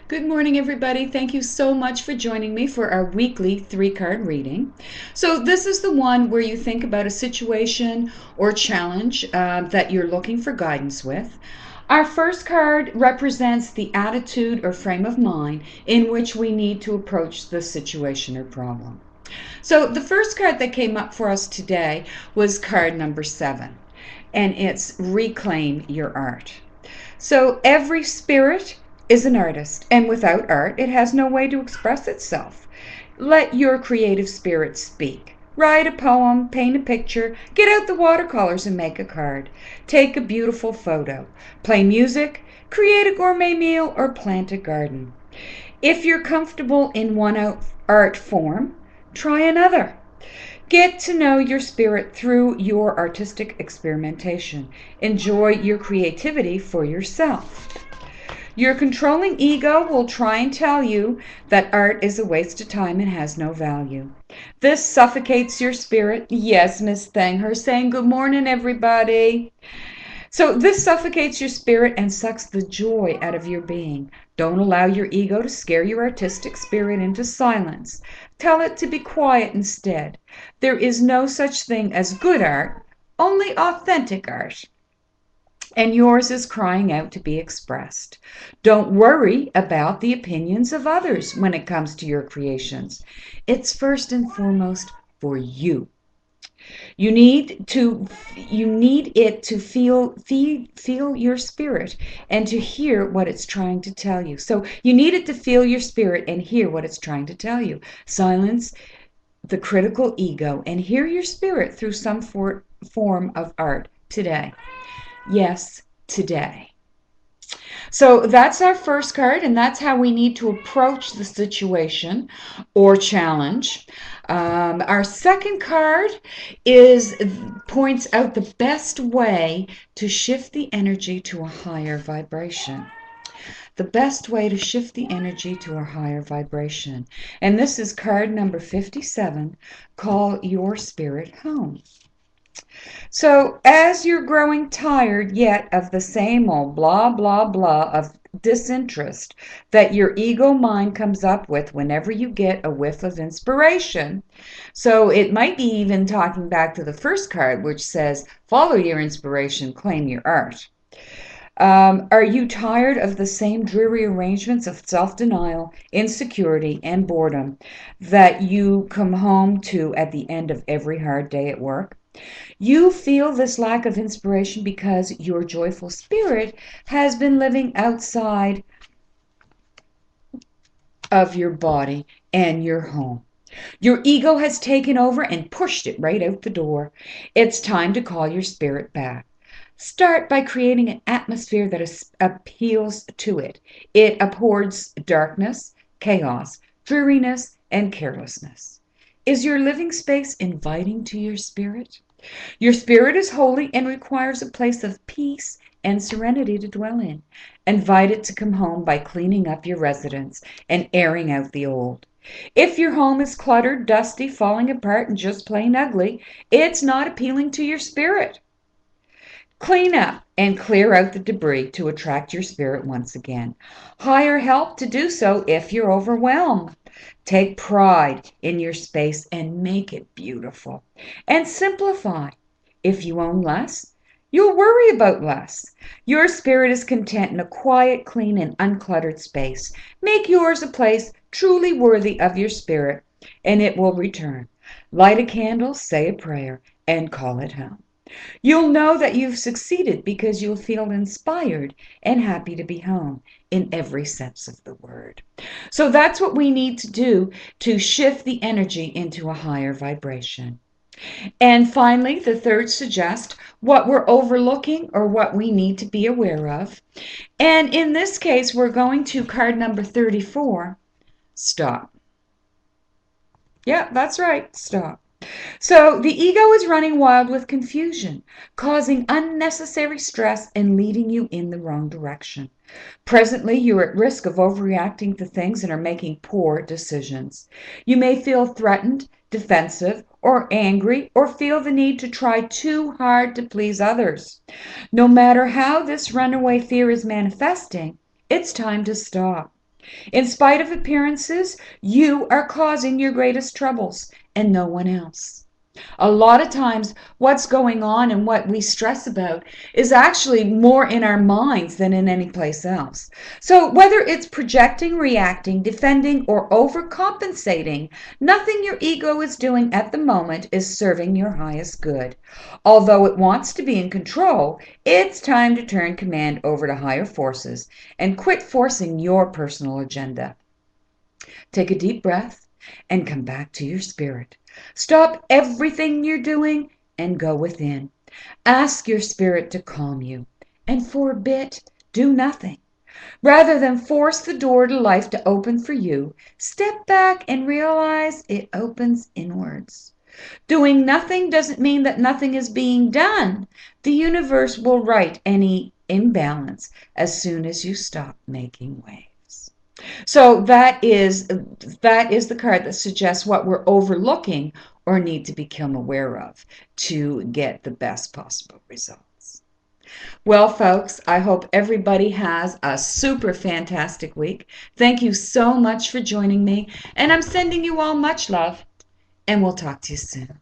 Good morning, everybody. Thank you so much for joining me for our weekly 3-card reading. So this is the one where you think about a situation or challenge that you're looking for guidance with. Our first card represents the attitude or frame of mind in which we need to approach the situation or problem. So the first card that came up for us today was card number 7, and it's Reclaim Your Art. So every spirit is an artist, and without art, it has no way to express itself. Let your creative spirit speak. Write a poem, paint a picture, get out the watercolors and make a card. Take a beautiful photo. Play music, create a gourmet meal, or plant a garden. If you're comfortable in one art form, try another. Get to know your spirit through your artistic experimentation. Enjoy your creativity for yourself. Your controlling ego will try and tell you that art is a waste of time and has no value. This suffocates your spirit. Yes, Miss Thanger saying good morning, everybody. So this suffocates your spirit and sucks the joy out of your being. Don't allow your ego to scare your artistic spirit into silence. Tell it to be quiet instead. There is no such thing as good art, only authentic art. And yours is crying out to be expressed. Don't worry about the opinions of others when it comes to your creations. It's first and foremost for you. You need it to feel your spirit and to hear what it's trying to tell you. So you need it to feel your spirit and hear what it's trying to tell you. Silence the critical ego and hear your spirit through some form of art today. Yes, today. So that's our first card, and that's how we need to approach the situation or challenge. Our second card points out the best way to shift the energy to a higher vibration. The best way to shift the energy to a higher vibration. And this is card number 57, Call Your Spirit Home. So, as you're growing tired yet of the same old blah, blah, blah of disinterest that your ego mind comes up with whenever you get a whiff of inspiration. So, it might be even talking back to the first card, which says, follow your inspiration, claim your art. Are you tired of the same dreary arrangements of self-denial, insecurity, and boredom that you come home to at the end of every hard day at work? You feel this lack of inspiration because your joyful spirit has been living outside of your body and your home. Your ego has taken over and pushed it right out the door. It's time to call your spirit back. Start by creating an atmosphere that appeals to it. It abhors darkness, chaos, dreariness, and carelessness. Is your living space inviting to your spirit? Your spirit is holy and requires a place of peace and serenity to dwell in. Invite it to come home by cleaning up your residence and airing out the old. If your home is cluttered, dusty, falling apart, and just plain ugly, it's not appealing to your spirit. Clean up and clear out the debris to attract your spirit once again. Hire help to do so if you're overwhelmed. Take pride in your space and make it beautiful. And simplify. If you own less, you'll worry about less. Your spirit is content in a quiet, clean, and uncluttered space. Make yours a place truly worthy of your spirit, and it will return. Light a candle, say a prayer, and call it home. You'll know that you've succeeded because you'll feel inspired and happy to be home in every sense of the word. So that's what we need to do to shift the energy into a higher vibration. And finally, the third suggests what we're overlooking or what we need to be aware of. And in this case, we're going to card number 34, stop. Yeah, that's right, stop. So the ego is running wild with confusion, causing unnecessary stress and leading you in the wrong direction. Presently, you're at risk of overreacting to things and are making poor decisions. You may feel threatened, defensive, or angry, or feel the need to try too hard to please others. No matter how this runaway fear is manifesting, it's time to stop. In spite of appearances, you are causing your greatest troubles and no one else. A lot of times, what's going on and what we stress about is actually more in our minds than in any place else. So, whether it's projecting, reacting, defending, or overcompensating, nothing your ego is doing at the moment is serving your highest good. Although it wants to be in control, it's time to turn command over to higher forces and quit forcing your personal agenda. Take a deep breath and come back to your spirit. Stop everything you're doing and go within. Ask your spirit to calm you. And for a bit, do nothing. Rather than force the door to life to open for you, step back and realize it opens inwards. Doing nothing doesn't mean that nothing is being done. The universe will right any imbalance as soon as you stop making waves. So that is the card that suggests what we're overlooking or need to become aware of to get the best possible results. Well, folks, I hope everybody has a super fantastic week. Thank you so much for joining me, and I'm sending you all much love, and we'll talk to you soon.